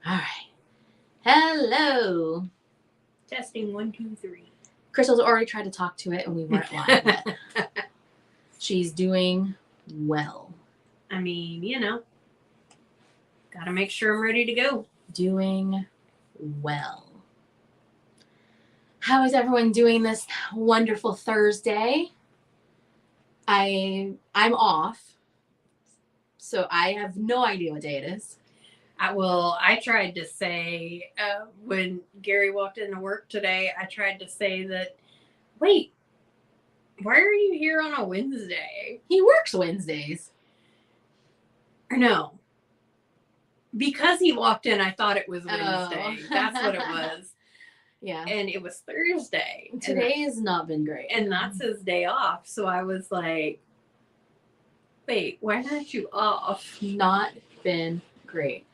All right. Hello. Testing 1, 2, 3. Crystal's already tried to talk to it and we weren't live yet. She's doing well. I mean, gotta make sure I'm ready to go. Doing well. How is everyone doing this wonderful Thursday? I'm off, so I have no idea what day it is. I tried to say, when Gary walked into work today, I tried to say that, wait, why are you here on a Wednesday? He works Wednesdays. Or no. Because he walked in, I thought it was Wednesday. Oh. That's what it was. Yeah. And it was Thursday. Today has not been great. And that's his day off. So I was like, wait, why aren't you off? Not been great.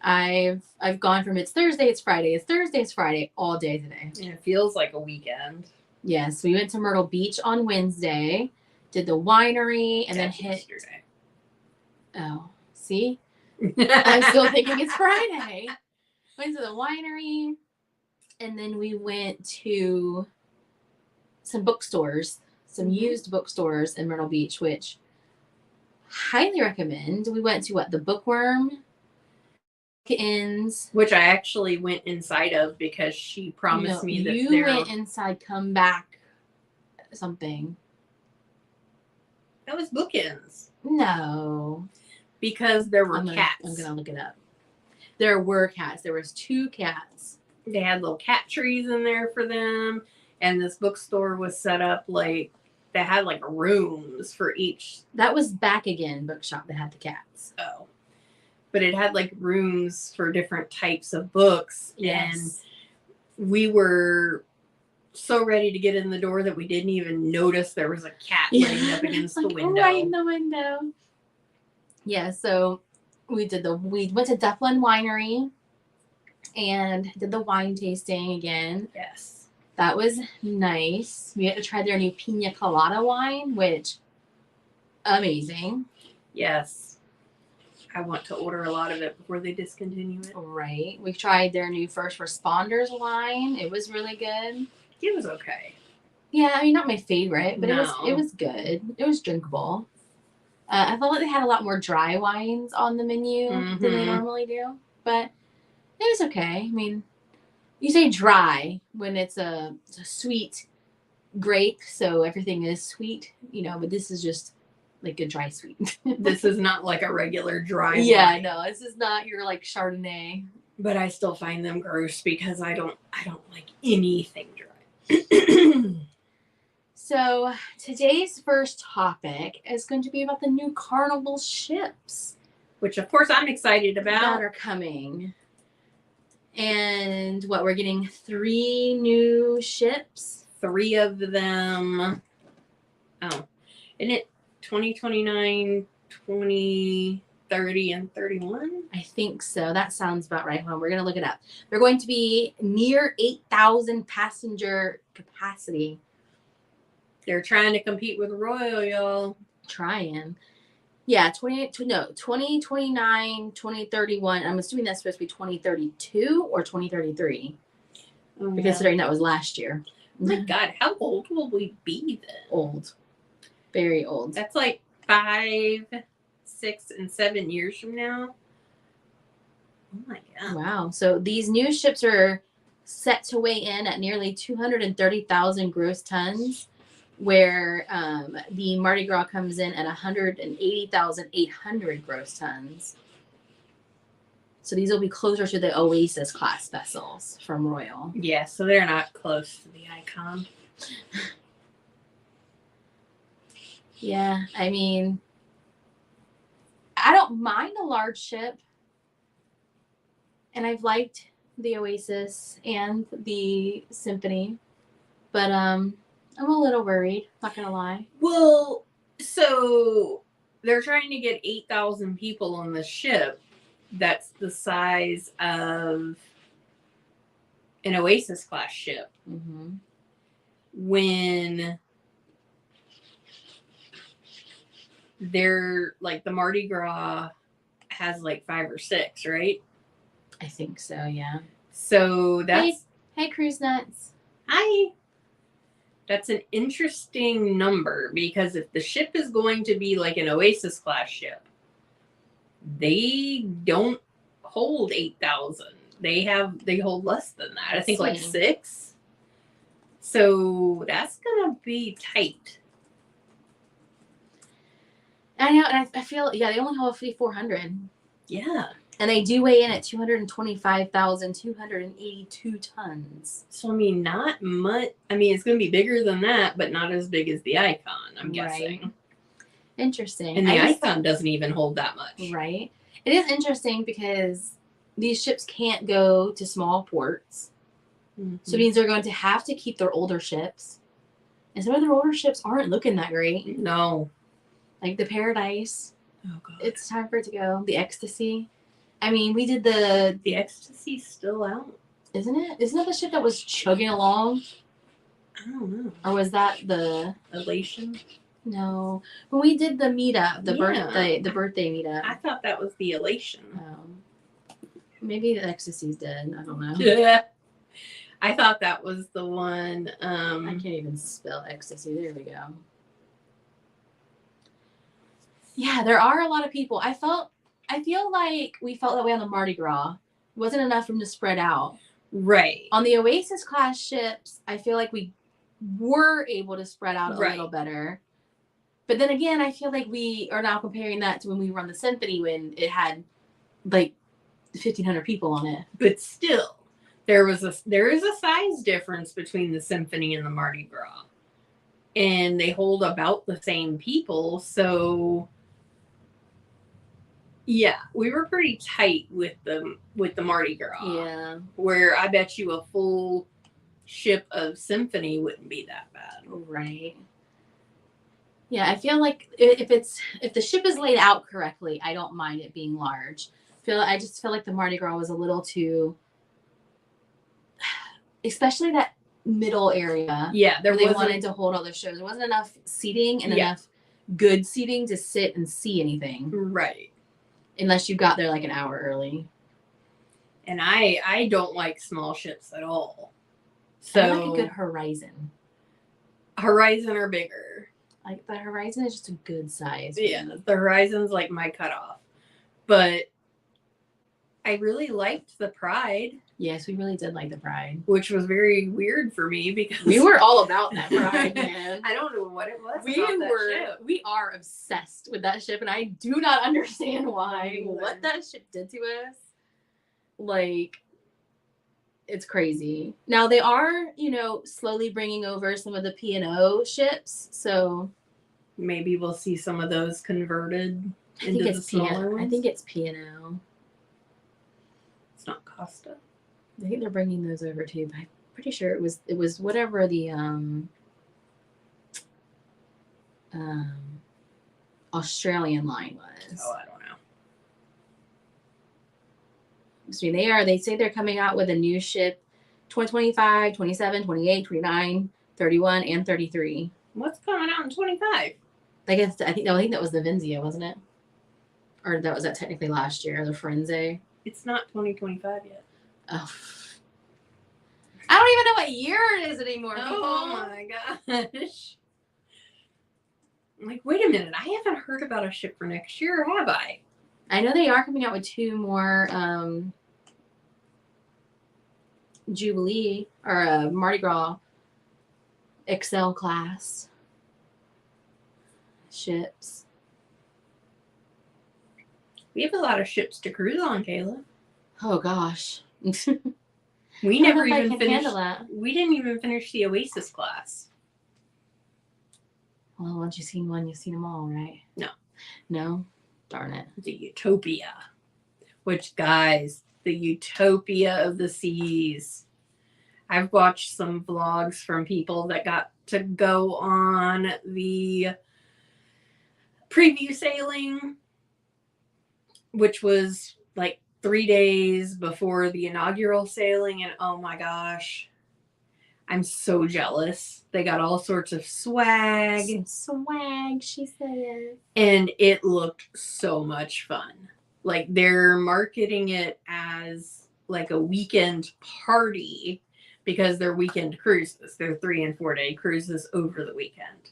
I've gone from it's Thursday, it's Friday, it's Thursday, it's Friday all day today. And it feels like a weekend. Yes, we went to Myrtle Beach on Wednesday, did the winery, and then hit yesterday. Oh, see? I'm still thinking it's Friday. Went to the winery, and then we went to some bookstores, some used bookstores in Myrtle Beach, which highly recommend. We went to the Bookworm, Inns, which I actually went inside of because she promised me that you went inside, come back, something. That was Bookends. No, because there were cats. I'm gonna look it up. There were cats. There was 2 cats. They had little cat trees in there for them, and this bookstore was set up like they had like rooms for each. That was Back Again bookshop that had the cats. Oh, but it had like rooms for different types of books. Yes. And we were so ready to get in the door that we didn't even notice there was a cat laying up against the window. Right in the window. Yeah, so we went to Dublin Winery and did the wine tasting again. Yes. That was nice. We had to try their new pina colada wine, which amazing. Yes. I want to order a lot of it before they discontinue it. Right. We tried their new First Responders wine. It was really good. It was okay. Yeah, I mean, not my favorite, but it was good. It was drinkable. I felt like they had a lot more dry wines on the menu than they normally do, but it was okay. I mean, you say dry when it's a sweet grape, so everything is sweet, but this is just like a dry sweet. This is not like a regular dry wine. No, this is not your like Chardonnay. But I still find them gross because I don't like anything dry. So today's first topic is going to be about the new Carnival ships, which of course I'm excited about. That are coming. And we're getting 3 new ships. 3 of them. Oh, isn't it 2029, 2030, and 31? I think so. That sounds about right. Well, we're going to look it up. They're going to be near 8,000 passenger capacity. They're trying to compete with Royal, y'all. Trying. Yeah, 2029, 2031. I'm assuming that's supposed to be 2032 or 2033. Considering that was last year. Oh my God, how old will we be then? Old. Very old. That's like 5, 6, and 7 years from now. Oh my God. Wow. So these new ships are set to weigh in at nearly 230,000 gross tons, where the Mardi Gras comes in at 180,800 gross tons. So these will be closer to the Oasis class vessels from Royal. Yeah, so they're not close to the Icon. Yeah, I mean, I don't mind a large ship. And I've liked the Oasis and the Symphony. But I'm a little worried, not going to lie. Well, so they're trying to get 8,000 people on the ship. That's the size of an Oasis class ship. Mm-hmm. When they're like the Mardi Gras has like 5 or 6, right? I think so, yeah. So that's... Hey, Cruise Nuts. Hi. That's an interesting number, because if the ship is going to be like an Oasis class ship, they don't hold 8,000. They hold less than that. I think like 6. So that's gonna be tight. I know, and I feel, yeah, they only hold 5,400. Yeah. And they do weigh in at 225,282 tons. So, I mean, not much. I mean, it's going to be bigger than that, but not as big as the Icon, I'm guessing. Interesting. And the Icon doesn't even hold that much. Right. It is interesting because these ships can't go to small ports. Mm-hmm. So it means they're going to have to keep their older ships. And some of their older ships aren't looking that great. No. Like the Paradise. Oh, God. It's time for it to go. The Ecstasy. I mean, we did the Ecstasy's still out. Isn't it? Isn't that the ship that was chugging along? I don't know. Or was that the Elation? No. When we did the meetup, the birthday meetup. I thought that was the Elation. Maybe the Ecstasy's dead. I don't know. Yeah. I thought that was the one. I can't even spell ecstasy. There we go. Yeah, there are a lot of people. I feel like we felt that way on the Mardi Gras. It wasn't enough room to spread out. Right. On the Oasis class ships, I feel like we were able to spread out a little better. But then again, I feel like we are now comparing that to when we were on the Symphony, when it had like 1,500 people on it. But still, there is a size difference between the Symphony and the Mardi Gras. And they hold about the same people, so yeah, we were pretty tight with the Mardi Gras. Yeah. Where I bet you a full ship of Symphony wouldn't be that bad. Right. Yeah, I feel like if the ship is laid out correctly, I don't mind it being large. I just feel like the Mardi Gras was a little too, especially that middle area. Yeah, they wanted to hold all their shows. There wasn't enough seating and enough good seating to sit and see anything. Right. Unless you got there like an hour early. And I don't like small ships at all. So I like a good Horizon. Horizon or bigger. Like the Horizon is just a good size. Yeah, the Horizon's like my cutoff. But I really liked the Pride. Yes, we really did like the Pride. Which was very weird for me because we were all about that Pride, man. I don't know what it was. We are obsessed with that ship, and I do not understand why. What that ship did to us. Like, it's crazy. Now they are, slowly bringing over some of the P&O ships, so maybe we'll see some of those converted into the smaller ones. I think it's P&O. It's not Costa. I think they're bringing those over too, but I'm pretty sure it was whatever the Australian line was. Oh, I don't know. I mean, they say they're coming out with a new ship 2025, 27, 28, 29, 31, and 33. What's coming out in 25? I think that was the Venzia, wasn't it? Or was that technically last year, the Firenze? It's not 2025 yet. Oh. I don't even know what year it is anymore. Oh my gosh. I'm like, wait a minute. I haven't heard about a ship for next year, have I? I know they are coming out with 2 more Jubilee or Mardi Gras XL class ships. We have a lot of ships to cruise on, Kayla. Oh gosh. We never even finished that. We didn't even finish the Oasis class. Well, once you've seen one, you've seen them all, right? No? Darn it. The Utopia. Which, guys, the Utopia of the Seas. I've watched some vlogs from people that got to go on the preview sailing, which was like 3 days before the inaugural sailing, and oh my gosh, I'm so jealous. They got all sorts of swag. She said. And it looked so much fun. Like, they're marketing it as like a weekend party because they're weekend cruises. They're 3 and 4 day cruises over the weekend.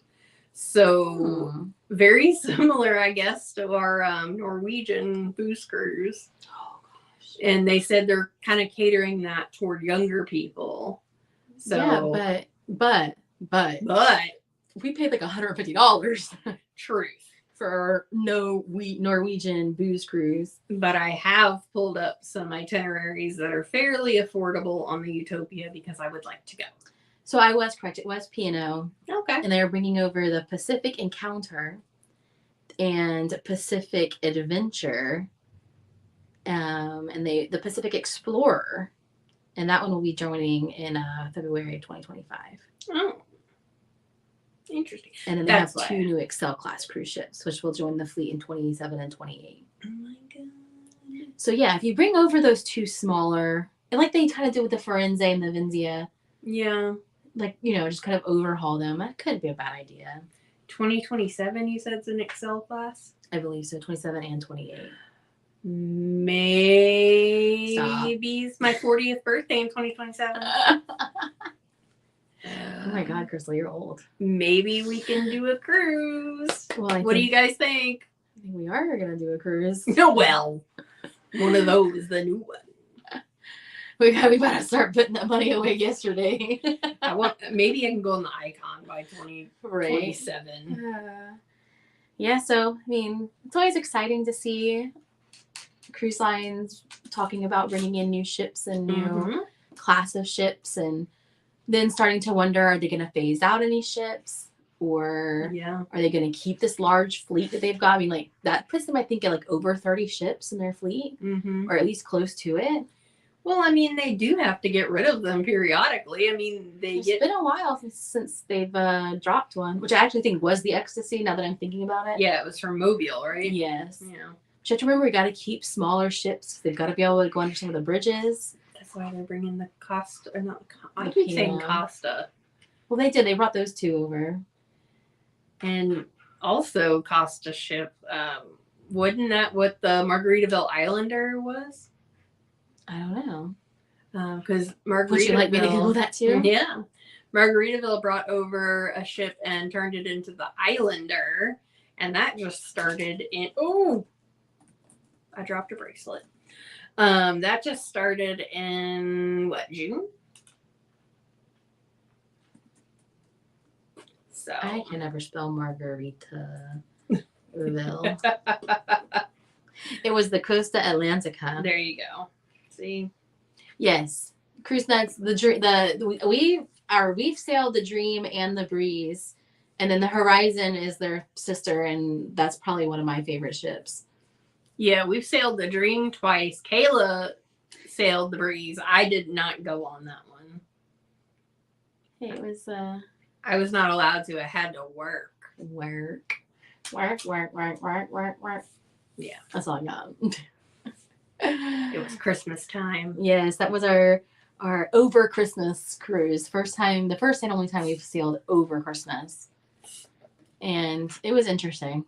So very similar, I guess, to our Norwegian booze cruise. Oh, gosh. And they said they're kind of catering that toward younger people. So yeah, but we paid like $150. Truth. For Norwegian booze cruise. But I have pulled up some itineraries that are fairly affordable on the Utopia because I would like to go. So I was correct. It was P&O. Okay. And they were bringing over the Pacific Encounter and Pacific Adventure, and the Pacific Explorer, and that one will be joining in February 2025. Oh. Interesting. And then they have 2 new Excel class cruise ships, which will join the fleet in 27 and 28. Oh my god. So yeah, if you bring over those 2 smaller, and like they kind of did with the Firenze and the Venzia. Yeah. Like, just kind of overhaul them. That could be a bad idea. 2027, you said it's an Excel class? I believe so. 27 and 28. Maybe it's my 40th birthday in 2027. Oh my god, Crystal, you're old. Maybe we can do a cruise. Well, what do you guys think? I think we are going to do a cruise. No, well, one of those, the new one. We better start putting that money away yesterday. Maybe I can go on the Icon by 2027. Yeah, so, I mean, it's always exciting to see cruise lines talking about bringing in new ships and new class of ships, and then starting to wonder, are they going to phase out any ships? Or are they going to keep this large fleet that they've got? I mean, like, that puts them, I think, at like over 30 ships in their fleet, or at least close to it. Well, I mean, they do have to get rid of them periodically. I mean, it's been a while since they've dropped one, which I actually think was the Ecstasy, now that I'm thinking about it. Yeah, it was from Mobile, right? Yes. Yeah. But you have to remember, we got to keep smaller ships. They've got to be able to go under some of the bridges. That's why they're bringing the Costa, or not, I keep saying Costa. Well, they did. They brought those 2 over. And also Costa ship, wasn't that what the Margaritaville Islander was? I don't know. Because Margaritaville... Would you like me to Google that too? Yeah. Margaritaville brought over a ship and turned it into the Islander. And that just started in... Oh! I dropped a bracelet. That just started in, June? So I can never spell Margaritaville. It was the Costa Atlantica. There you go. See? Yes. Cruise Nuts, we've sailed the Dream and the Breeze, and then the Horizon is their sister, and that's probably one of my favorite ships. Yeah, we've sailed the Dream twice. Kayla sailed the Breeze. I did not go on that one. It was I was not allowed to. I had to work. Work. Yeah. That's all I got. It was Christmas time. Yes, that was our over Christmas cruise. The first and only time we've sailed over Christmas. And it was interesting.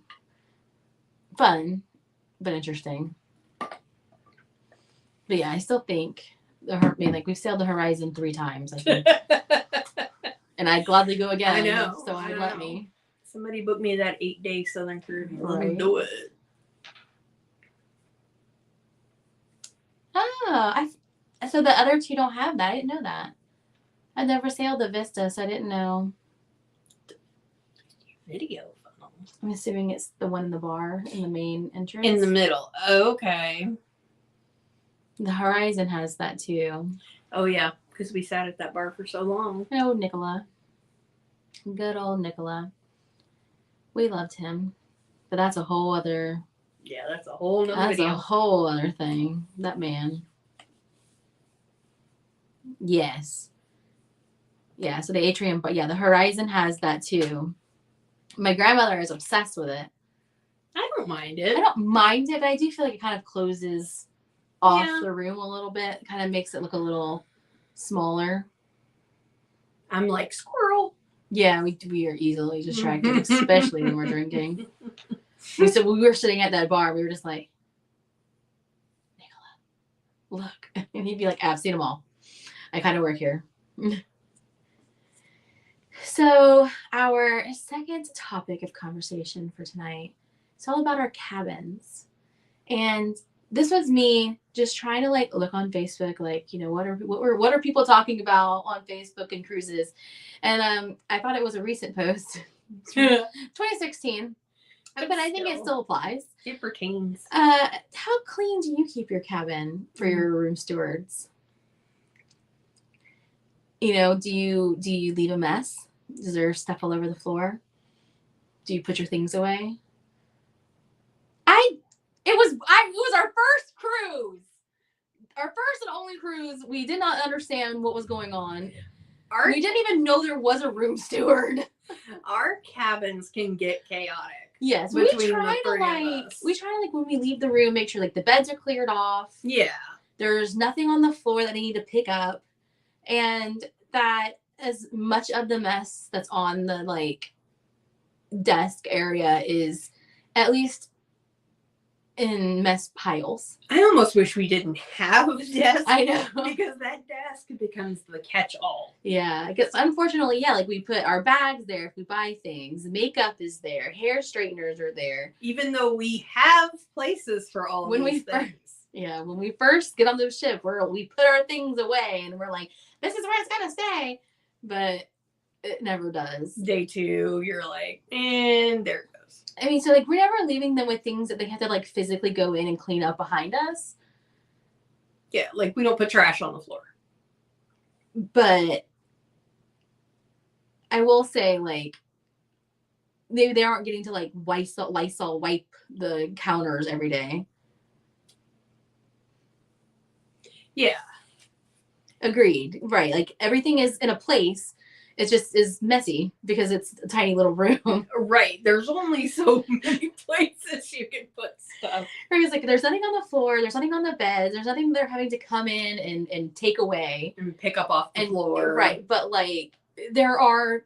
Fun, but interesting. But yeah, I still think we've sailed the Horizon 3 times, I think. And I'd gladly go again. I know. So I'd let me. Somebody booked me that 8-day Southern Caribbean. Right. Let me do it. Oh, so the other 2 don't have that. I didn't know that. I never sailed the Vista, so I didn't know. Video funnel. I'm assuming it's the one in the bar in the main entrance. In the middle. Okay. The Horizon has that too. Oh yeah, because we sat at that bar for so long. Oh, Nicola. Good old Nicola. We loved him. But that's a whole other... Yeah, that's a whole nother video. That's a whole other thing. That man. Yes. Yeah, so the atrium, but yeah, the Horizon has that too. My grandmother is obsessed with it. I don't mind it. I don't mind it, but I do feel like it kind of closes off the room a little bit. It kind of makes it look a little smaller. I'm like, squirrel. Yeah, we are easily distracted, especially when we're drinking. So we were sitting at that bar. We were just like, look. And he'd be like, I've seen them all. I kind of work here. So our second topic of conversation for tonight, it's all about our cabins. And this was me just trying to like look on Facebook, like, you know, what are people talking about on Facebook and cruises? And I thought it was a recent post, 2016, but I think it still applies. It pertains. How clean do you keep your cabin for your room stewards? You know, do you leave a mess? Is there stuff all over the floor? Do you put your things away? It was our first cruise. Our first and only cruise. We did not understand what was going on. We didn't even know there was a room steward. Our cabins can get chaotic. Yes, we try to when we leave the room, make sure like the beds are cleared off. Yeah. There's nothing on the floor that I need to pick up. And that as much of the mess that's on the like desk area is at least in mess piles. I almost wish we didn't have a desk. I know. Because that desk becomes the catch-all. Yeah, because unfortunately, yeah, like we put our bags there if we buy things. Makeup is there. Hair straighteners are there. Even though we have places for all these things. When we first get on the ship, we put our things away and we're like, this is where it's going to stay. But it never does. Day 2, you're like, and there it goes. I mean, so like we're never leaving them with things that they have to like physically go in and clean up behind us. Yeah, like we don't put trash on the floor. But I will say, like, they aren't getting to like Lysol wipe the counters every day. Yeah. Agreed. Right. Like everything is in a place. It just is messy because it's a tiny little room. Right. There's only so many places you can put stuff. Right. It's like there's nothing on the floor. There's nothing on the beds. There's nothing they're having to come in and take away. And pick up off the floor. Right. But like there are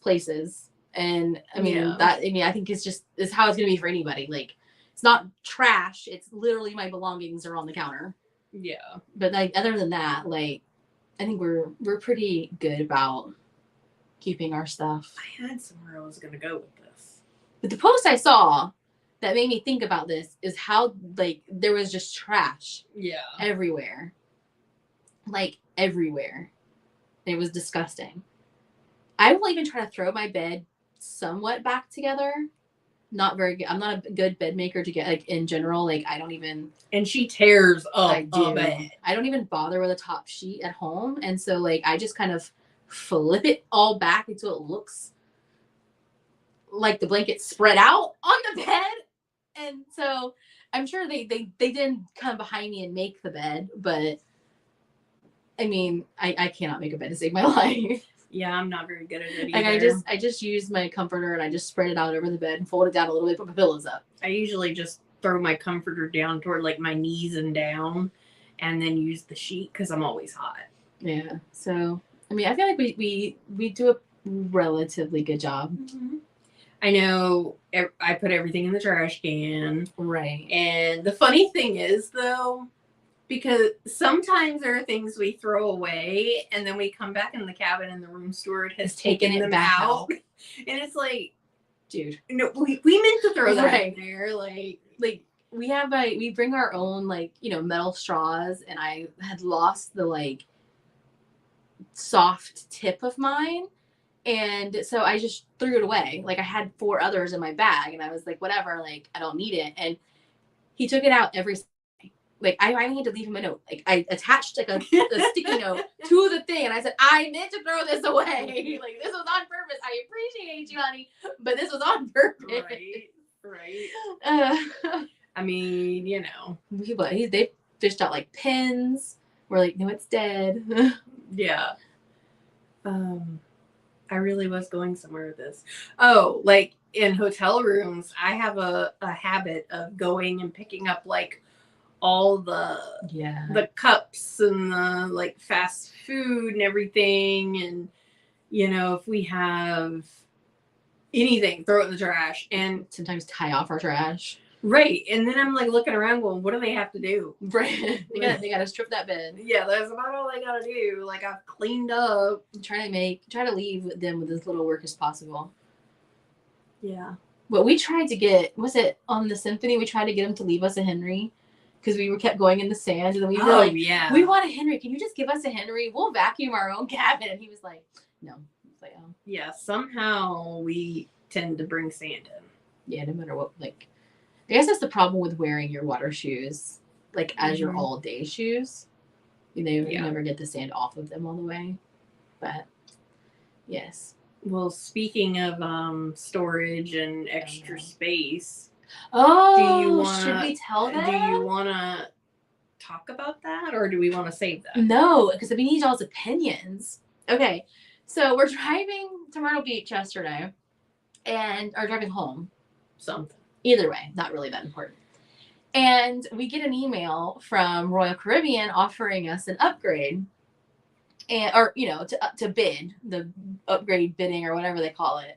places. And I mean, I think it's how it's going to be for anybody. Like it's not trash. It's literally my belongings are on the counter. Yeah. But like other than that, like I think we're pretty good about keeping our stuff. I had somewhere I was going to go with this. But the post I saw that made me think about this is how like there was just trash. Yeah. Everywhere. Like everywhere. It was disgusting. I will even try to throw my bed somewhat back together. Not very good. I'm not a good bed maker to get like in general. Like I don't even. And she tears up a bed. I don't even bother with a top sheet at home, and so like I just kind of flip it all back until it looks like the blanket spread out on the bed. And so I'm sure they didn't come behind me and make the bed, but I mean I cannot make a bed to save my life. Yeah, I'm not very good at it either. Like I just use my comforter and I just spread it out over the bed and fold it down a little bit, put my pillows up. I usually just throw my comforter down toward like my knees and down and then use the sheet because I'm always hot. Yeah. So, I mean, I feel like we do a relatively good job. Mm-hmm. I know I put everything in the trash can. Right. And the funny thing is, though, because sometimes there are things we throw away and then we come back in the cabin and the room steward has taken them out. And it's like, dude, no, we meant to throw that in there. Like we bring our own like, you know, metal straws, and I had lost the like soft tip of mine. And so I just threw it away. Like I had 4 others in my bag and I was like, whatever, like I don't need it. And he took it out every like I had to leave him a note. Like I attached like a sticky note to the thing, and I said, I meant to throw this away. Like this was on purpose. I appreciate you, honey, but this was on purpose. Right. I mean, you know, they fished out like pins. We're like, no, it's dead. Yeah. I really was going somewhere with this. Oh, like in hotel rooms, I have a habit of going and picking up like all the cups and the like fast food and everything, and you know, if we have anything, throw it in the trash. And sometimes tie off our trash. Right. And then I'm like looking around going, what do they have to do? Right. they gotta strip that bed. Yeah, that's about all they gotta do. Like, I've cleaned up. Try to leave them with as little work as possible. Yeah. But we tried to get, was it on the Symphony? We tried to get them to leave us a Henry because we kept going in the sand. And then we were like, yeah. We want a Henry. Can you just give us a Henry? We'll vacuum our own cabin. And he was like, no. I was like, oh. Yeah, somehow we tend to bring sand in. Yeah, no matter what. Like, I guess that's the problem with wearing your water shoes, like as your all day shoes. You never get the sand off of them all the way. But yes. Well, speaking of storage and extra space, should we tell them? Do you want to talk about that, or do we want to save that? No, because we need y'all's opinions. Okay, so we're driving to Myrtle Beach yesterday, and are driving home. Something. Either way, not really that important. And we get an email from Royal Caribbean offering us an upgrade. Or to bid, the upgrade bidding or whatever they call it,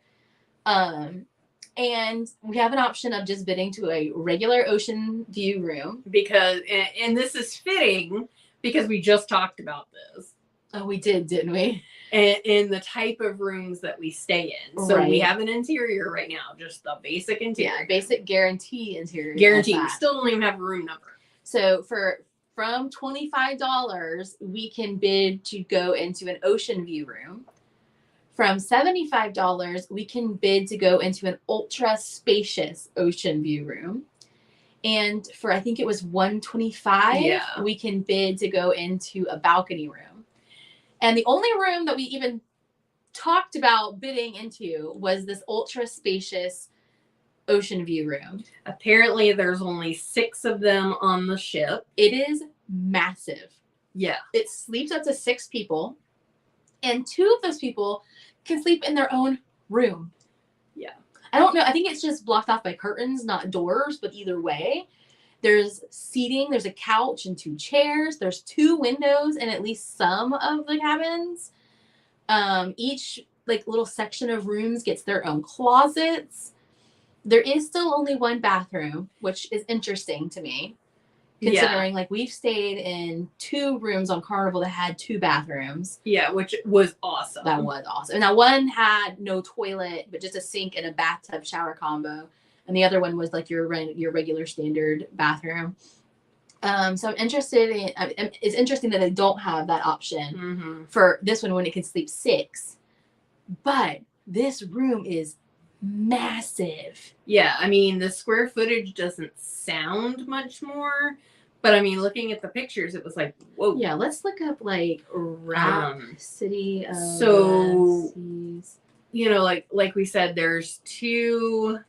and we have an option of just bidding to a regular ocean view room because, and this is fitting because we just talked about this. Oh, we did, didn't we? And in the type of rooms that we stay in. So we have an interior right now, just the basic interior. Yeah, basic guarantee interior. Guarantee. We still don't even have a room number. So from $25, we can bid to go into an ocean view room. From $75, we can bid to go into an ultra spacious ocean view room. And for, I think it was $125, we can bid to go into a balcony room. And the only room that we even talked about bidding into was this ultra spacious ocean view room. Apparently there's only 6 of them on the ship. It is massive. Yeah. It sleeps up to 6 people, and 2 of those people can sleep in their own room. Yeah. I don't know. I think it's just blocked off by curtains, not doors, but either way. There's seating, there's a couch and 2 chairs. There's 2 windows in at least some of the cabins. Each little section of rooms gets their own closets. There is still only 1 bathroom, which is interesting to me, considering we've stayed in 2 rooms on Carnival that had 2 bathrooms. Yeah, which was awesome. That was awesome. Now, one had no toilet, but just a sink and a bathtub shower combo. And the other one was your regular standard bathroom. So I'm interested in, it's interesting that they don't have that option for this one when it can sleep 6. But this room is massive. Yeah, I mean, the square footage doesn't sound much more, but I mean, looking at the pictures, it was like, whoa. Yeah, let's look up City of Seas. Like we said, there's two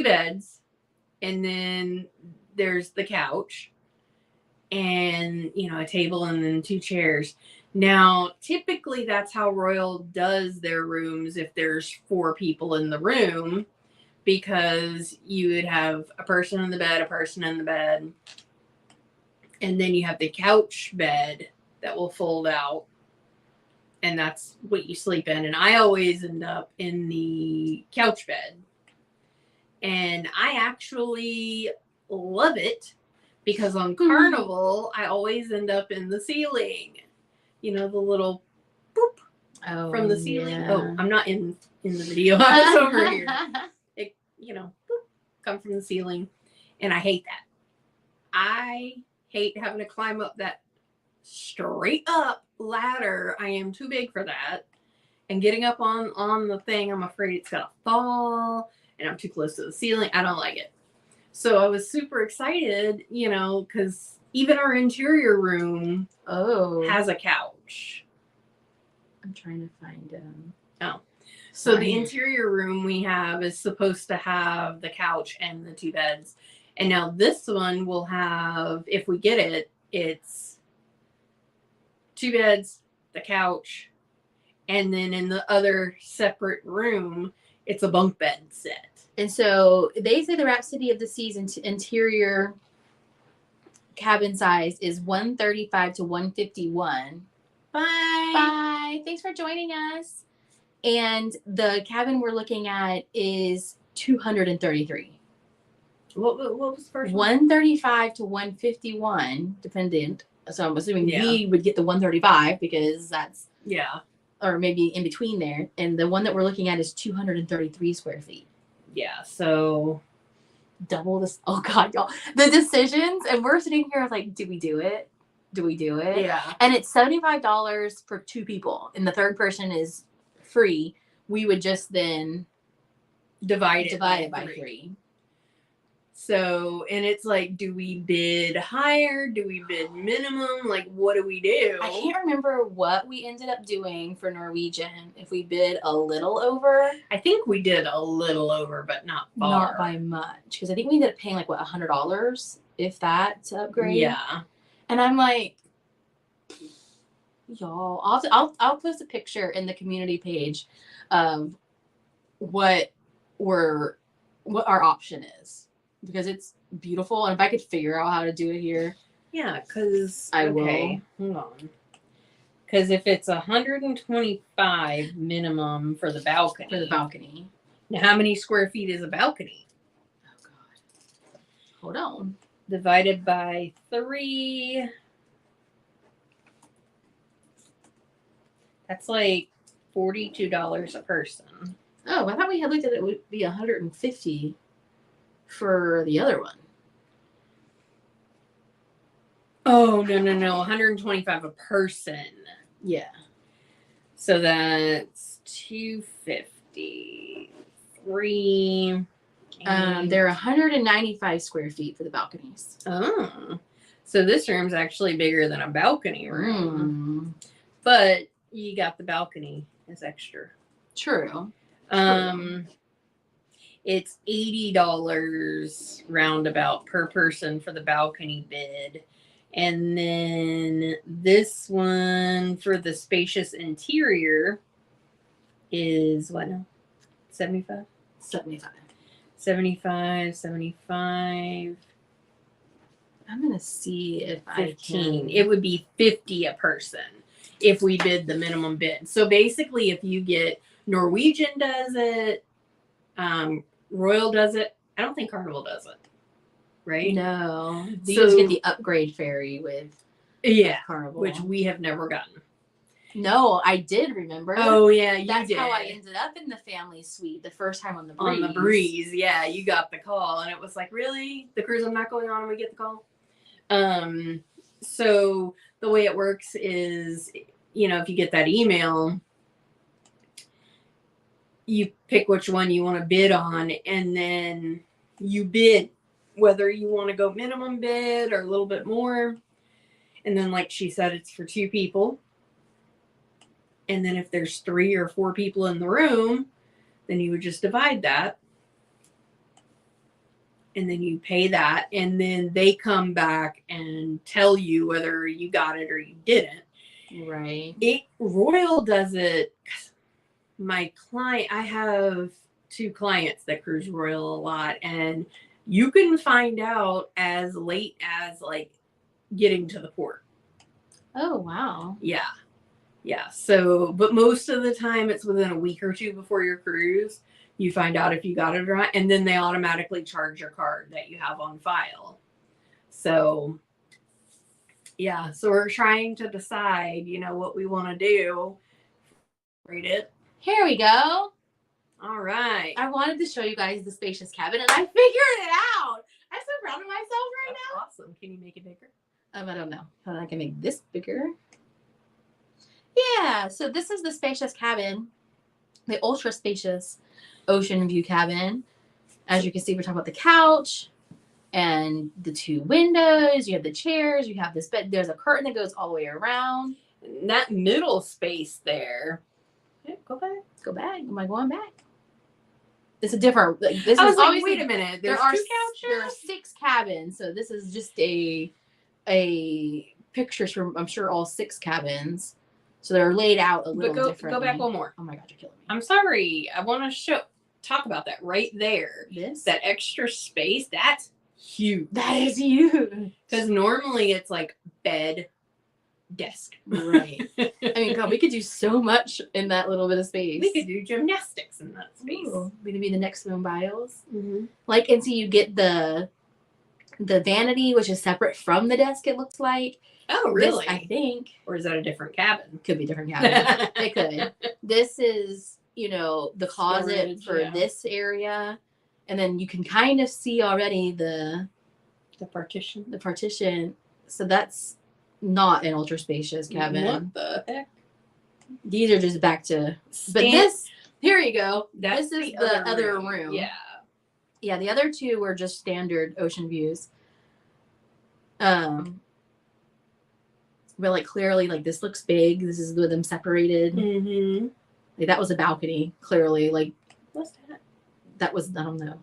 beds, and then there's the couch, and a table, and then 2 chairs. Now, typically that's how Royal does their rooms if there's 4 people in the room, because you would have a person in the bed, and then you have the couch bed that will fold out, and that's what you sleep in. And I always end up in the couch bed. And I actually love it because on Carnival, I always end up in the ceiling. The little boop from the ceiling. Yeah. Oh, I'm not in the video. I was over here. It, boop, come from the ceiling. And I hate that. I hate having to climb up that straight up ladder. I am too big for that. And getting up on the thing, I'm afraid it's going to fall. And I'm too close to the ceiling. I don't like it. So I was super excited, because even our interior room has a couch. I'm trying to find them. Oh. So the interior room we have is supposed to have the couch and the 2 beds. And now this one will have, if we get it, it's 2 beds, the couch, and then in the other separate room, it's a bunk bed set. And so they say the Rhapsody of the Seas interior cabin size is 135 to 151. Bye. Thanks for joining us. And the cabin we're looking at is 233. What was the first one? 135 to 151, dependent. So I'm assuming we would get the 135 because that's or maybe in between there. And the one that we're looking at is 233 square feet. Yeah, so double this. Oh God, y'all, the decisions, and we're sitting here like, do we do it? Do we do it? Yeah. And it's $75 for 2 people, and the third person is free. We would just then divide it by 3. So, and it's like, do we bid higher? Do we bid minimum? Like, what do we do? I can't remember what we ended up doing for Norwegian. If we bid a little over. I think we did a little over, but not far. Not by much. Because I think we ended up paying like, what, $100, if that, to upgrade? Yeah. And I'm like, y'all, I'll post a picture in the community page of what our option is. Because it's beautiful, and if I could figure out how to do it here, because I will. Hold on, because if it's 125 minimum for the balcony, now how many square feet is a balcony? Oh God, hold on. Divided by 3, that's like $42 a person. Oh, I thought we had looked at it would be 150. For the other one. Oh, no. 125 a person. Yeah. So that's 253. They're 195 square feet for the balconies. Oh. So this room's actually bigger than a balcony room. But you got the balcony as extra. True. It's $80 roundabout per person for the balcony bid. And then this one for the spacious interior is what now? 75? 75. 75. I'm going to see if 15. I can. It would be $50 a person if we bid the minimum bid. So basically, if you get Norwegian does it, Royal does it. I don't think Carnival does it. Right? No. These get the upgrade ferry with Carnival. Which we have never gotten. No, I did remember. Oh, yeah, That's how I ended up in the family suite the first time on the Breeze. On the Breeze, yeah. You got the call. And it was like, really? The cruise I'm not going on and we get the call? So the way it works is, if you get that email, you pick which one you want to bid on, and then you bid whether you want to go minimum bid or a little bit more. And then, like she said, it's for 2 people. And then if there's 3 or 4 people in the room, then you would just divide that. And then you pay that. And then they come back and tell you whether you got it or you didn't. Right. Royal does it. My client, I have 2 clients that cruise Royal a lot, and you can find out as late as like getting to the port. Oh, wow. Yeah. So, but most of the time it's within a week or 2 before your cruise, you find out if you got it or not, and then they automatically charge your card that you have on file. So, yeah. So we're trying to decide, what we want to do. Read it. Here we go. All right. I wanted to show you guys the spacious cabin, and I figured it out. I'm so proud of myself right now. Awesome. Can you make it bigger? I don't know. How I can make this bigger. Yeah. So this is the spacious cabin, the ultra spacious ocean view cabin. As you can see, we're talking about the couch and the 2 windows. You have the chairs. You have this bed. There's a curtain that goes all the way around. And that middle space there. Go back. Am I going back? It's a different. This I was is like, always wait a minute. There are 2 couches. There are 6 cabins, so this is just a pictures from I'm sure all 6 cabins. So they're laid out a little differently. Go back one more. Oh my God, you're killing me. I'm sorry. I want to talk about that right there. That extra space. That's huge. That is huge. Because normally it's like bed, desk. Right. I mean, God, we could do so much in that little bit of space. We could do gymnastics in that space. Ooh, maybe be the next Simone Biles. Mm-hmm. Like, and so you get the vanity, which is separate from the desk, it looks like. Oh, really? This, I think. Or is that a different cabin? Could be a different cabin. It could. This is, the closet for this area. And then you can kind of see already the partition. So that's not an ultra spacious cabin. What the heck? These are just back to. But this, here you go. This is the other room. Yeah. Yeah, the other two were just standard ocean views. But like clearly, like this looks big. This is with them separated. Mm-hmm. Like that was a balcony. Clearly, like what's that? That was, I don't know.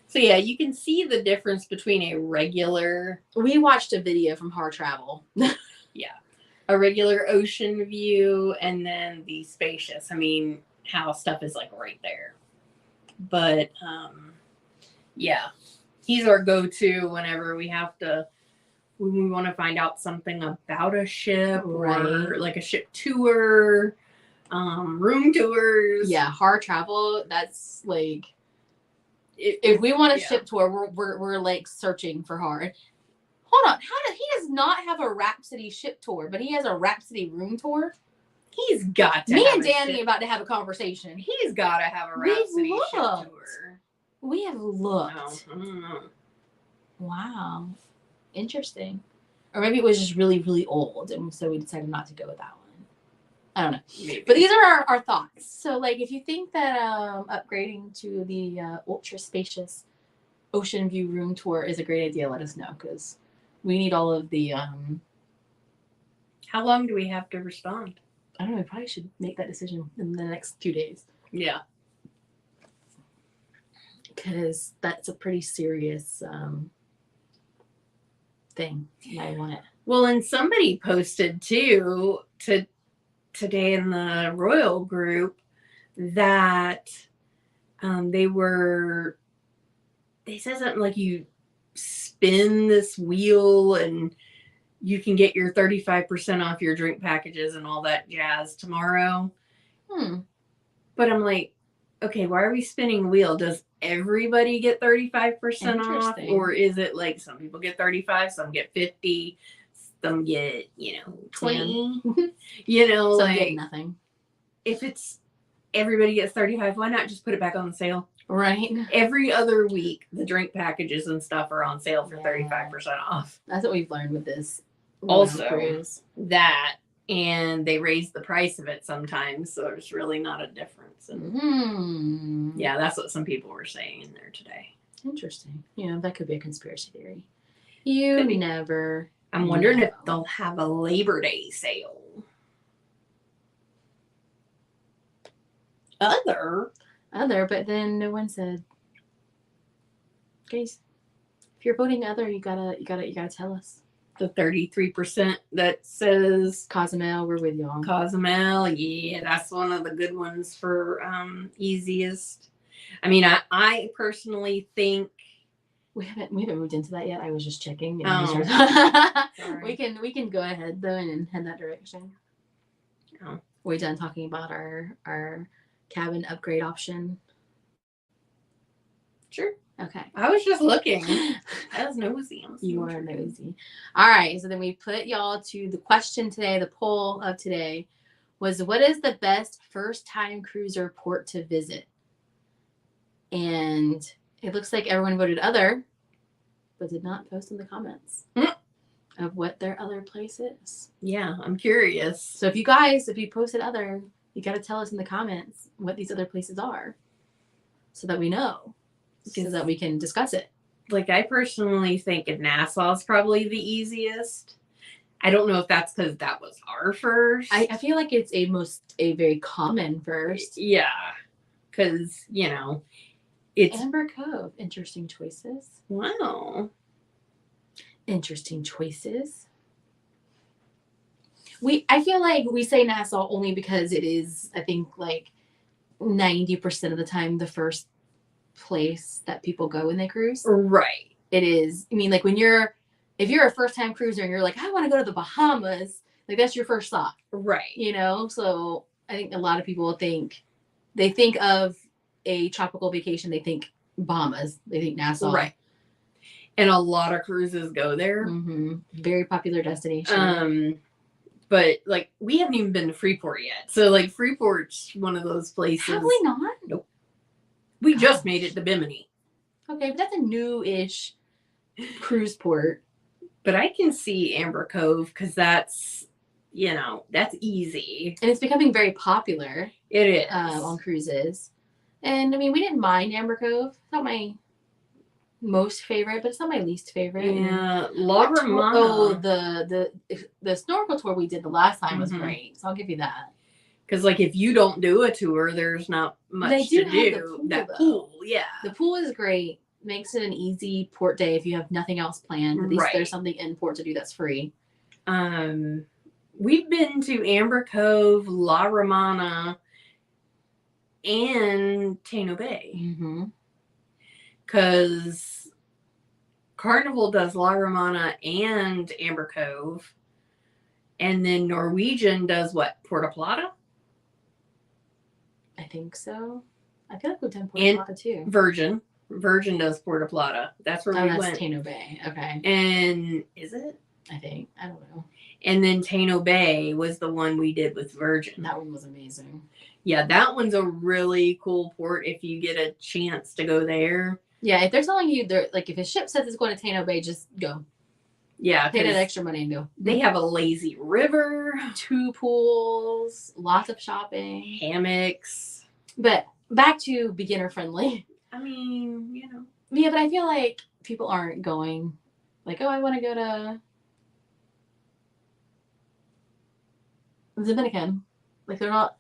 So yeah, you can see the difference between a regular. We watched a video from Hard Travel. Yeah, a regular ocean view, and then the spacious. I mean, how stuff is like right there. But yeah, he's our go-to whenever we have to. When we want to find out something about a ship, or like a ship tour, room tours. Yeah, Hard Travel. That's like, if we want a ship tour, we're like searching for Hard. Hold on, he does not have a Rhapsody ship tour, but he has a Rhapsody room tour. He's got to. Me and Danny about to have a conversation. He's got to have a Rhapsody ship tour. We have looked. Oh, I don't know. Wow. Interesting. Or maybe it was just really, really old, and so we decided not to go with that one. I don't know. Maybe. But these are our thoughts. So, like, if you think that upgrading to the ultra spacious ocean view room tour is a great idea, let us know, because we need all of the... How long do we have to respond? I don't know. We probably should make that decision in the next 2 days. Yeah. Because that's a pretty serious... thing. I want it. Well, and somebody posted too today in the Royal group that they said something like you spin this wheel and you can get your 35% off your drink packages and all that jazz tomorrow. But I'm like, okay, why are we spinning the wheel? Does everybody get 35% off? Or is it like some people get 35, some get 50, some get, 20? Some like get nothing. If it's everybody gets 35, why not just put it back on sale? Right. Every other week, the drink packages and stuff are on sale for 35% off. That's what we've learned with this. Also, cruise. That, and they raise the price of it sometimes, so there's really not a difference. And yeah, that's what some people were saying in there today. Interesting. That could be a conspiracy theory. You never. I'm wondering if they'll have a Labor Day sale. But then no one said, guys, if you're voting other, you gotta tell us. The 33% that says Cozumel, we're with y'all. Cozumel, yeah, that's one of the good ones for easiest. I mean, I personally think we haven't moved into that yet. I was just checking. We can go ahead though and head that direction. Oh. We're done talking about our cabin upgrade option. Sure. Okay. I was just looking. I was nosy. You are nosy. All right. So then we put y'all to the question today. The poll of today was, what is the best first-time cruiser port to visit? And it looks like everyone voted other, but did not post in the comments of what their other place is. Yeah, I'm curious. So if you posted other, you got to tell us in the comments what these other places are so that we know. So that we can discuss it. Like, I personally think Nassau is probably the easiest. I don't know if that's because that was our first. I feel like it's a very common first. Yeah. Because, it's... Amber Cove. Interesting choices. Wow. Interesting choices. I feel like we say Nassau only because it is, I think, like 90% of the time the first place that people go when they cruise. Right. It is. I mean, like when you're if you're a first time cruiser and you're like, I want to go to the Bahamas, like that's your first thought. Right. You know, so I think a lot of people think of a tropical vacation, they think Bahamas, they think Nassau. Right. And a lot of cruises go there. Mm-hmm. Very popular destination. But like we haven't even been to Freeport yet. So like Freeport's one of those places. Have we not? Nope. We just made it to Bimini. Okay, but that's a new-ish cruise port. But I can see Amber Cove because that's, you know, that's easy. And it's becoming very popular. It is. On cruises. And I mean, we didn't mind Amber Cove. It's not my most favorite, but it's not my least favorite. Yeah. La Romana. Oh, the snorkel tour we did the last time was great. So I'll give you that. Because like if you don't do a tour, there's not much to do. That pool, yeah. The pool is great. Makes it an easy port day if you have nothing else planned. At least there's something in port to do that's free. We've been to Amber Cove, La Romana, and Tano Bay. Because Carnival does La Romana and Amber Cove. And then Norwegian does what? Puerto Plata? I think so. I feel like we've done Puerto Plata too. Virgin does Puerto Plata. That's where we went. That's Tano Bay. Okay. And is it? I think. I don't know. And then Tano Bay was the one we did with Virgin. That one was amazing. Yeah, that one's a really cool port if you get a chance to go there. Yeah, if they're telling you, like if a ship says it's going to Tano Bay, just go. Yeah. Pay that extra money and go. They have a lazy river. 2 pools. Lots of shopping. Hammocks. But back to beginner friendly. I mean, you know. Yeah, but I feel like people aren't going like, oh, I want to go to the Dominican. Like they're not,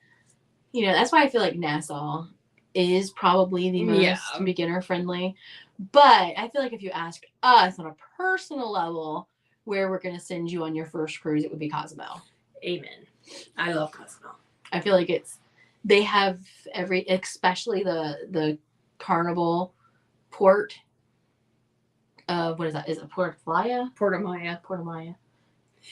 you know, that's why I feel like Nassau is probably the most beginner friendly. But I feel like if you ask us on a personal level where we're going to send you on your first cruise, it would be Cozumel. Amen. I love Cozumel. I feel like they have especially the Carnival port of, what is that? Is it Puerto Maya? Puerto Maya.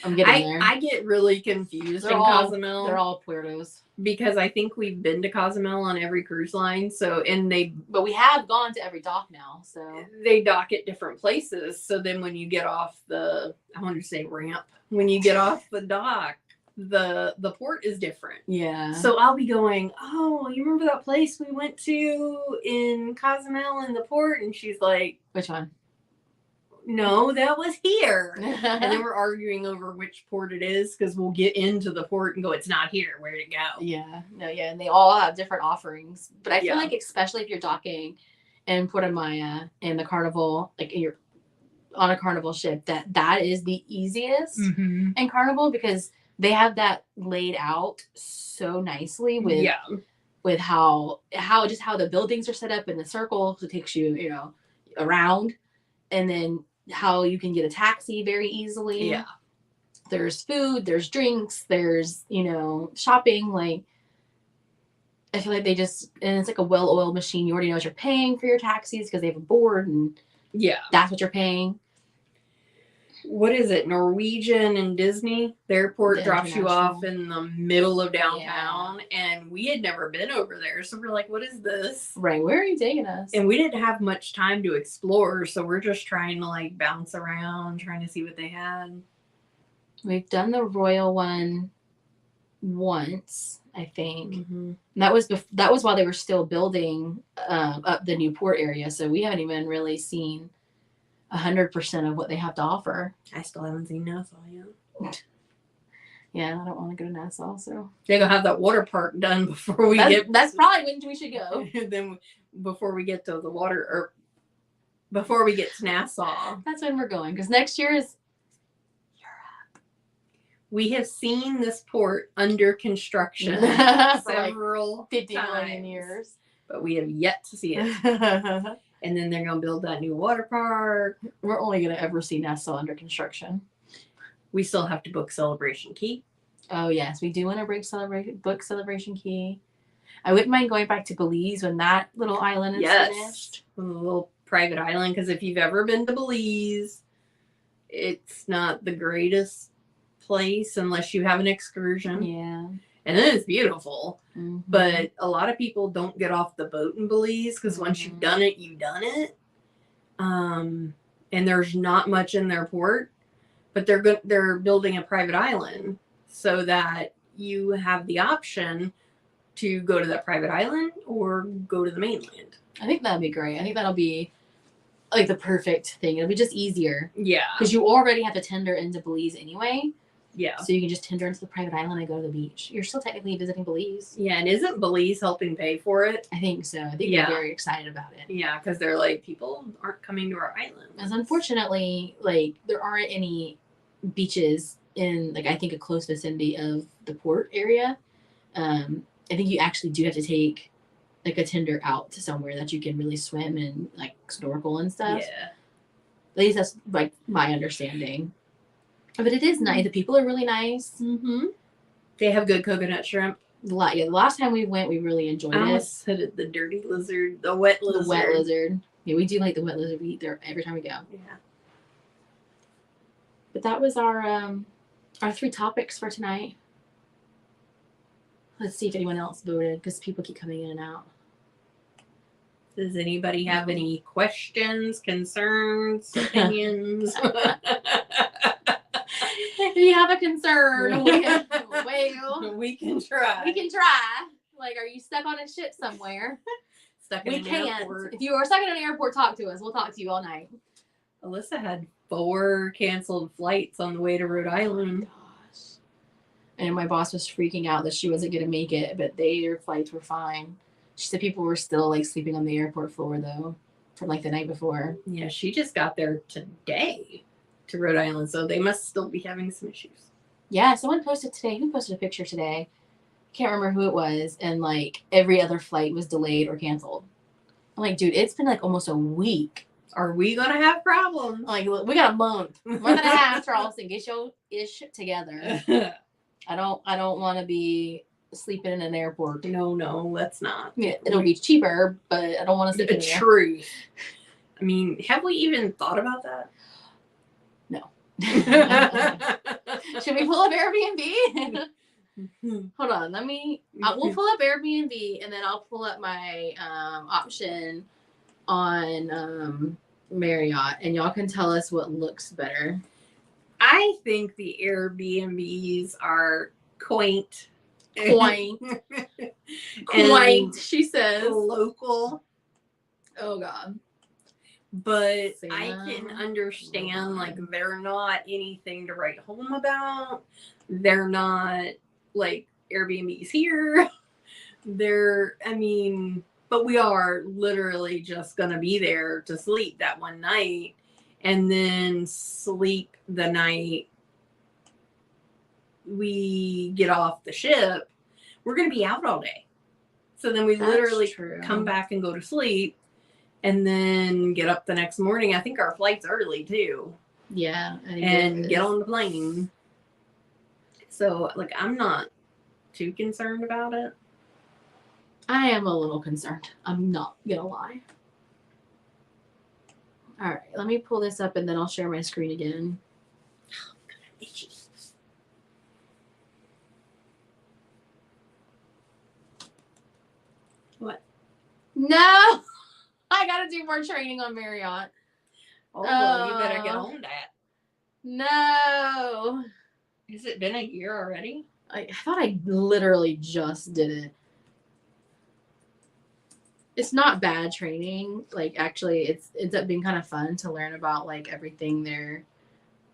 I'm getting there. I get really confused in Cozumel. They're all Puertos. Because I think we've been to Cozumel on every cruise line. But we have gone to every dock now. So they dock at different places. So then when you get off I want to say ramp, when you get off the dock, the port is different. Yeah. So I'll be going, oh, you remember that place we went to in Cozumel in the port? And she's like, which one? No, that was here. And then we're arguing over which port it is because we'll get into the port and go, it's not here. Where'd it go? Yeah. No, yeah. And they all have different offerings. But I feel like especially if you're docking in Puerto Maya and the Carnival, like you're on a Carnival ship, that is the easiest in Carnival because they have that laid out so nicely with how the buildings are set up in the circle. So it takes you, you know, around, and then how you can get a taxi very easily. Yeah. There's food, there's drinks, there's, you know, shopping. Like, I feel like and it's like a well-oiled machine. You already know what you're paying for your taxis because they have a board and that's what you're paying. What is it? Norwegian and Disney? The airport drops you off in the middle of downtown. And we had never been over there. So we're like, what is this? Right. Where are you taking us? And we didn't have much time to explore. So we're just trying to like bounce around, trying to see what they had. We've done the Royal one once, I think. And that was while they were still building up the new port area. So we haven't even really seen 100% of what they have to offer. I still haven't seen Nassau yet. Yeah, I don't want to go to Nassau, so they're gonna have that water park done before we get. That's probably when we should go. Then before we get to the water, or before we get to Nassau, that's when we're going. Because next year is Europe. We have seen this port under construction several 50 million years, but we have yet to see it. And then they're going to build that new water park. We're only going to ever see Nassau under construction. We still have to book Celebration Key. Oh, yes. We do want to book Celebration Key. I wouldn't mind going back to Belize when that little island is finished. A little private island. Because if you've ever been to Belize, it's not the greatest place unless you have an excursion. Yeah. And then it's beautiful. Mm-hmm. But a lot of people don't get off the boat in Belize because once you've done it, you've done it. And there's not much in their port, but they're building a private island so that you have the option to go to that private island or go to the mainland. I think that'd be great. I think that'll be like the perfect thing. It'll be just easier. Yeah. Because you already have to tender into Belize anyway. Yeah. So you can just tender into the private island and go to the beach. You're still technically visiting Belize. Yeah, and isn't Belize helping pay for it? I think so. I think they're very excited about it. Yeah, because they're like, people aren't coming to our island. Because unfortunately, like, there aren't any beaches in, like, I think a close vicinity of the port area. I think you actually do have to take, like, a tender out to somewhere that you can really swim and, like, snorkel and stuff. Yeah. At least that's, like, my understanding. But it is nice. The people are really nice. Mm-hmm. They have good coconut shrimp. The last time we went, we really enjoyed it. I almost said it, the dirty lizard, the wet lizard. The wet lizard. Yeah, we do like the wet lizard. We eat there every time we go. Yeah. But that was our 3 topics for tonight. Let's see if anyone else voted, because people keep coming in and out. Does anybody have any questions, concerns, opinions? If you have a concern, we can try. We can try. Like, are you stuck on a ship somewhere? Stuck in an airport. If you are stuck in an airport, talk to us. We'll talk to you all night. Alyssa had 4 canceled flights on the way to Rhode Island. Oh my gosh. And my boss was freaking out that she wasn't going to make it, but their flights were fine. She said people were still, like, sleeping on the airport floor, though, from, like, the night before. Yeah, she just got there today to Rhode Island, so they must still be having some issues. Yeah, someone posted today. Who posted a picture today? Can't remember who it was. And, like, every other flight was delayed or canceled. I'm like, dude, it's been, like, almost a week. Are we going to have problems? I'm like, look, we got a month. Month and a half, Charleston. Get your ish together. I don't want to be sleeping in an airport. No, let's not. Yeah, it'll be cheaper, but I don't want to sleep in there. Truth. I mean, have we even thought about that? No. Should we pull up Airbnb? Hold on. We'll pull up Airbnb, and then I'll pull up my option on Marriott, and y'all can tell us what looks better. I think the Airbnbs are quaint, she says. Local. Oh God. But I can understand, like, they're not anything to write home about. They're not, like, Airbnbs here. But we are literally just going to be there to sleep that one night and then sleep the night we get off the ship. We're going to be out all day. So then we literally come back and go to sleep and then get up the next morning. I think our flight's early too. Yeah. And get on the plane. So, like, I'm not too concerned about it. I am a little concerned. I'm not gonna lie. All right, let me pull this up and then I'll share my screen again. Oh, God, I'm itchy. What? No! I gotta do more training on Marriott. Oh, well, you better get on that. No! Has it been a year already? I thought I literally just did it. It's not bad training. Like, actually, it ends up being kind of fun to learn about, like, everything that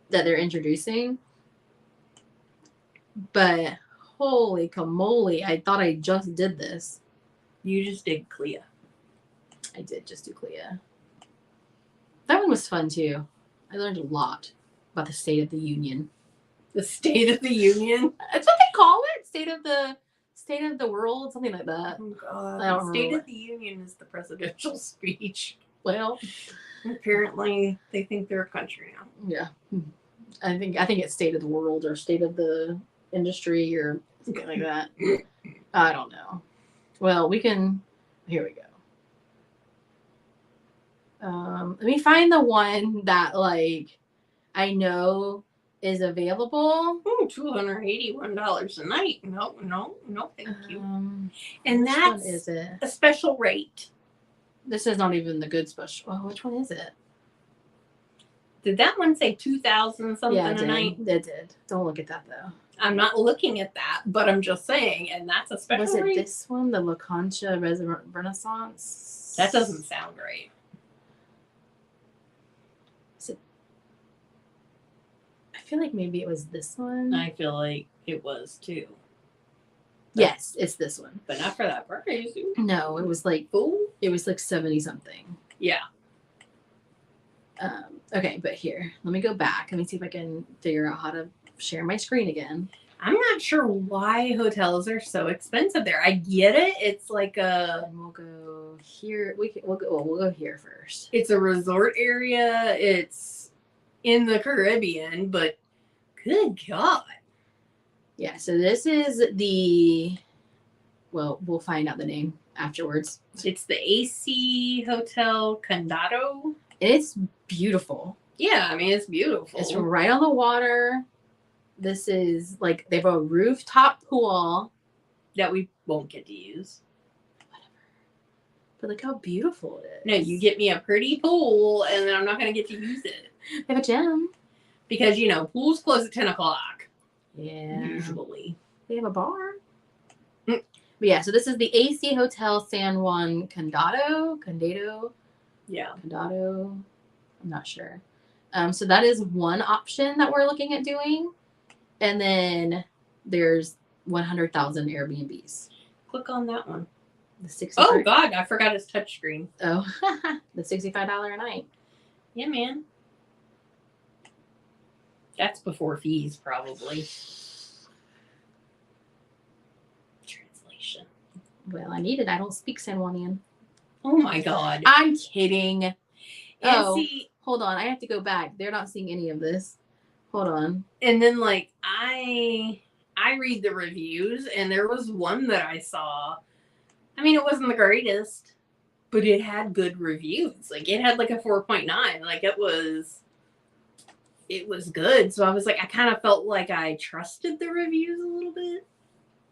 they're introducing. But holy camoly, I thought I just did this. You just did CLIA. I did just do CLIA. That one was fun too. I learned a lot about the State of the Union. The State of the Union? That's what they call it. State of the world, something like that. Oh God. I don't State remember. of the Union is the presidential speech. Well, apparently they think they're a country now. Yeah. I think it's State of the World or State of the Industry or something like that. I don't know. Well, here we go. Let me find the one that, like, I know is available. Oh, $281 a night. No, thank you. And which that's one is it? a special rate. This is not even the good special. Oh, which one is it? Did that one say 2,000 something Yeah, a night? It did. Don't look at that though. I'm not looking at that, but I'm just saying, and that's a special rate. Was it this one, the La Concha Renaissance? That doesn't sound right. I feel like maybe it was this one. I feel like it was too. Yes, it's this one. But not for that price. No, it was like, it was like 70 something. Yeah. Okay, but here, let me go back. Let me see if I can figure out how to share my screen again. I'm not sure why hotels are so expensive there. I get it. It's like a. And we'll go here. We'll go here first. It's a resort area. It's in the Caribbean, but good God. Yeah. So this is the. Well, we'll find out the name afterwards. It's the AC Hotel Condado. It's beautiful. Yeah, I mean it's beautiful. It's right on the water. This is like they have a rooftop pool that we won't get to use. Whatever. But look how beautiful it is. No, you get me a pretty pool and then I'm not going to get to use it. They have a gym. Because, you know, pools close at 10 o'clock. Yeah. Usually. They have a bar. But yeah, so this is the AC Hotel San Juan Condado. Yeah. Condado. I'm not sure. So that is one option that we're looking at doing. And then there's 100,000 Airbnbs. Click on that one. The 65. Oh God, I forgot it's touchscreen. Oh, the $65 a night. Yeah, man. That's before fees, probably. Translation. Well, I need it. I don't speak San Juanian. Oh my God. I'm kidding. And hold on. I have to go back. They're not seeing any of this. Hold on. And then like I read the reviews and there was one that I saw. I mean, it wasn't the greatest, but it had good reviews. Like it had like a 4.9. Like it was good. So I was like, I kind of felt like I trusted the reviews a little bit.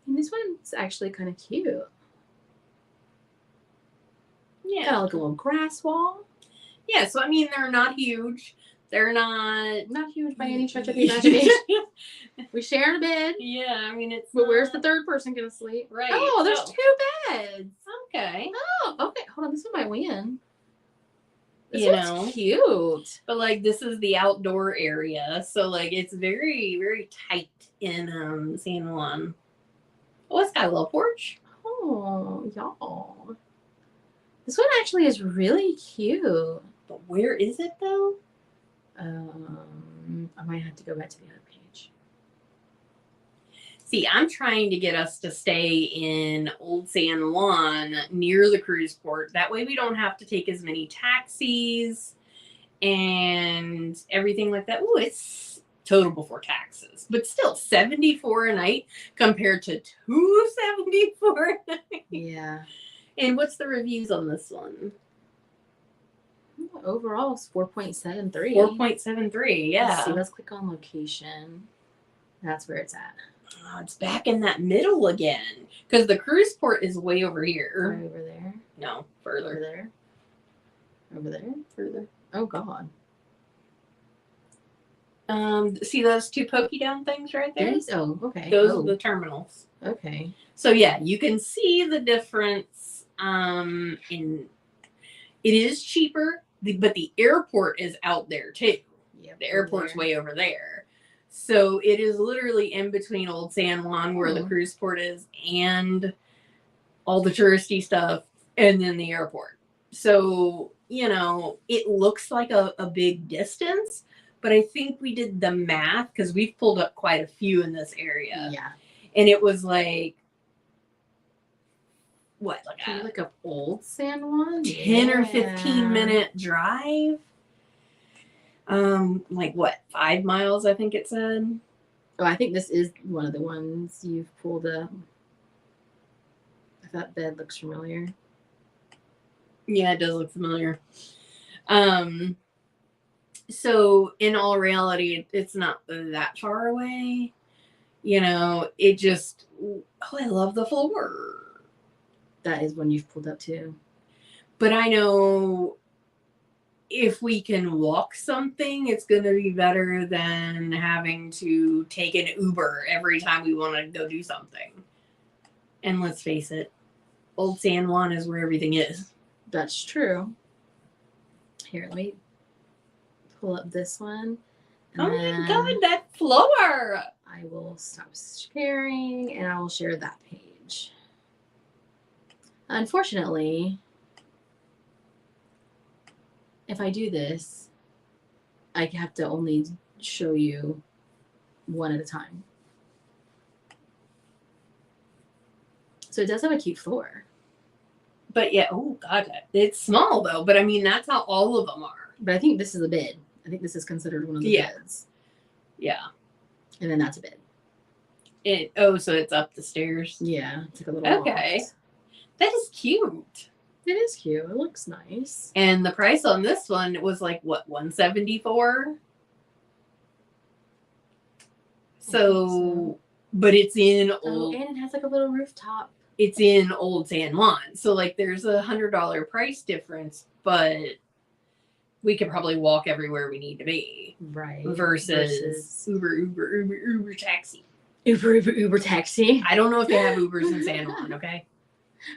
And this one's actually kind of cute. Yeah. Got like a little grass wall. Yeah, so I mean, they're not huge. They're not huge by any stretch of the imagination. We share a bed. Yeah, I mean it's. But where's the third person gonna sleep? Right. Oh, there's 2 beds. Okay. Oh, okay. Hold on, this one might win. This one's cute. But like, this is the outdoor area, so like, it's very, very tight in San Juan. Oh, it's got a little porch. Oh, y'all. This one actually is really cute. But where is it though? I might have to go back to the other page. See, I'm trying to get us to stay in Old San Juan near the cruise port. That way we don't have to take as many taxis and everything like that. Ooh, it's total before taxes. But still, $74 a night compared to $274 a night. Yeah. And what's the reviews on this one? Overall, it's 4.73. 4.73, yeah. Let's click on location. That's where it's at. Oh, it's back in that middle again. Because the cruise port is way over here. Right over there. No, further. Over there. Over there? Further. Oh, God. See those 2 pokey down things right there? Oh, okay. Those are the terminals. Okay. So yeah, you can see the difference in it is cheaper, but the airport is out there too. Yep, the airport's way over there. So it is literally in between Old San Juan where the cruise port is and all the touristy stuff and then the airport. So, you know, it looks like a big distance, but I think we did the math because we've pulled up quite a few in this area. Yeah. And it was like, what, like a Old San Juan? 10 or 15 minute drive? Like what, 5 miles, I think it said. Oh, I think this is one of the ones you've pulled up. That bed looks familiar. Yeah, it does look familiar. So in all reality, it's not that far away. You know, it just, oh, I love the floor. That is one you've pulled up too. But I know if we can walk something, it's going to be better than having to take an Uber every time we want to go do something. And let's face it, Old San Juan is where everything is. That's true. Here, let me pull up this one. Oh my God, that floor! I will stop sharing and I will share that page. Unfortunately, if I do this, I have to only show you one at a time. So it does have a cute floor. But yeah, oh God, it's small though. But I mean, that's how all of them are. But I think this is a bed. I think this is considered one of the beds. Yeah. And then that's a bed. So it's up the stairs. Yeah, it's like a little okay. loft. That is cute. It is cute. It looks nice. And the price on this one was like what, $174? So, but it's in old. And it has like a little rooftop. It's in Old San Juan, so like there's $100 price difference, but we could probably walk everywhere we need to be. Right. Versus Uber taxi. Uber taxi. I don't know if they have Ubers in San Juan, okay?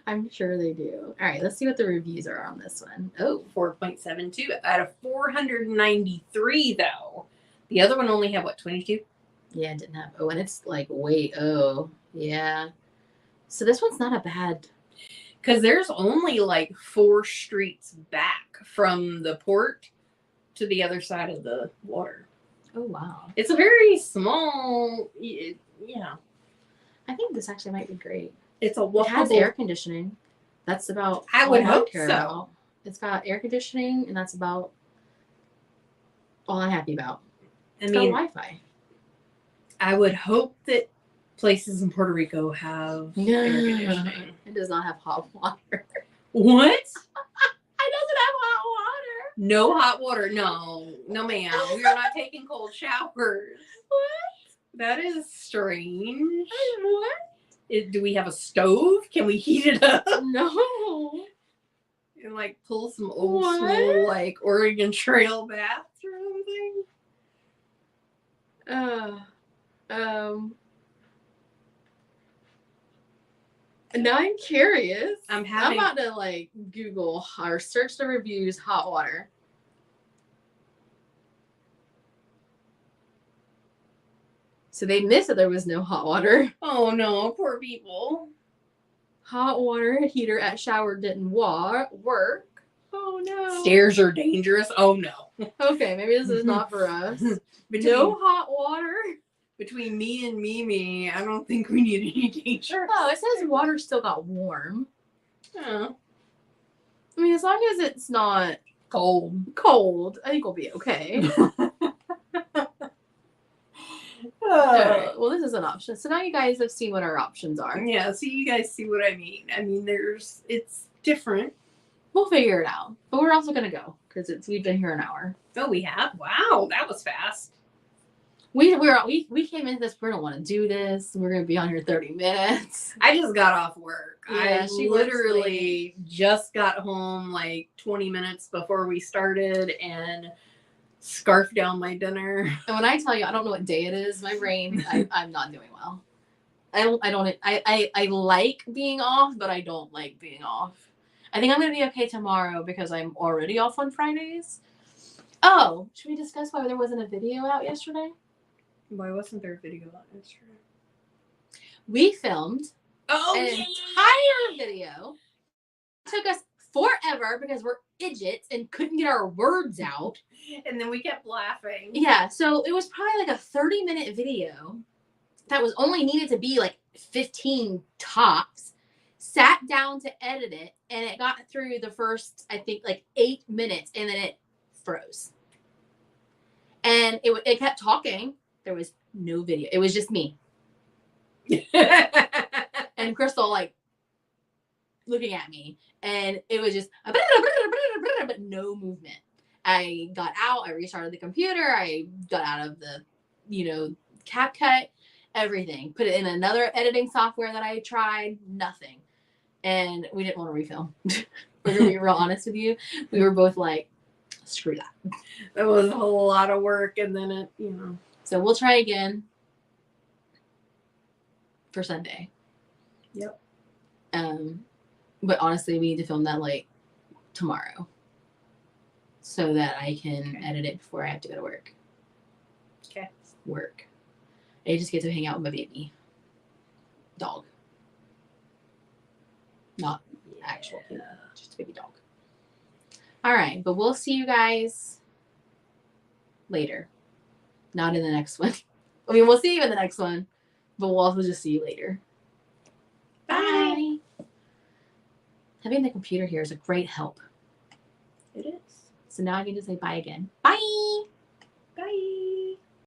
I'm sure they do. All right, let's see what the reviews are on this one. Oh, 4.72 out of 493 though. The other one only had what, 22? Yeah, it didn't have. Oh, and it's like way yeah. So this one's not a bad. Because there's only like 4 streets back from the port to the other side of the water. Oh, wow. It's a very small, yeah. I think this actually might be great. It's a walkable. It has air conditioning. That's about I would hope care so. about. It's got air conditioning, and that's about all I'm happy about. It's got Wi-Fi. I would hope that places in Puerto Rico have air conditioning. It does not have hot water. What? It doesn't have hot water. No hot water. No, ma'am. We are not taking cold showers. What? That is strange. What? Do we have a stove? Can we heat it up? No. And like pull some old school like Oregon Trail baths or something? Now I'm curious. I'm about to like Google or search the reviews hot water. So they missed that there was no hot water. Oh no, poor people. Hot water heater at shower didn't work. Oh no. Stairs are dangerous. Oh no. Okay, maybe this is not for us. No hot water. Between me and Mimi, I don't think we need any danger. Oh, it says water still got warm. Oh. I mean, as long as it's not cold, I think we'll be okay. Right. Well, this is an option. So now you guys have seen what our options are. Yeah, so you guys see what I mean. I mean, it's different. We'll figure it out. But we're also going to go because we've been here an hour. Oh, we have? Wow, that was fast. We came into this. We don't want to do this. We're going to be on here 30 minutes. I just got off work. Yeah, I literally just got home like 20 minutes before we started and scarfed down my dinner. And when I tell you I don't know what day it is, my brain, I'm not doing well. I like being off, but I don't like being off. I think I'm going to be okay tomorrow because I'm already off on Fridays. Oh, should we discuss why there wasn't a video out yesterday? Why wasn't there a video on Instagram? We filmed an entire video. It took us forever because we're idiots and couldn't get our words out. And then we kept laughing. Yeah, so it was probably like a 30-minute video that was only needed to be like 15 tops. Sat down to edit it, and it got through the first, I think, like 8 minutes, and then it froze. And it kept talking. There was no video. It was just me. And Crystal, like, looking at me. And it was just, but no movement. I got out, I restarted the computer, I got out of the, CapCut, everything. Put it in another editing software that I tried, nothing. And we didn't want to refilm. We're going to be real honest with you. We were both like, screw that. That was a whole lot of work, and then it, So we'll try again for Sunday. Yep. But honestly, we need to film that like tomorrow so that I can edit it before I have to go to work. Okay. Work. I just get to hang out with my baby dog. Not actual kid, just a baby dog. All right, but we'll see you guys later. Not in the next one. I mean, we'll see you in the next one, but we'll also just see you later. Bye. Having the computer here is a great help. It is. So now I can just say bye again. Bye. Bye.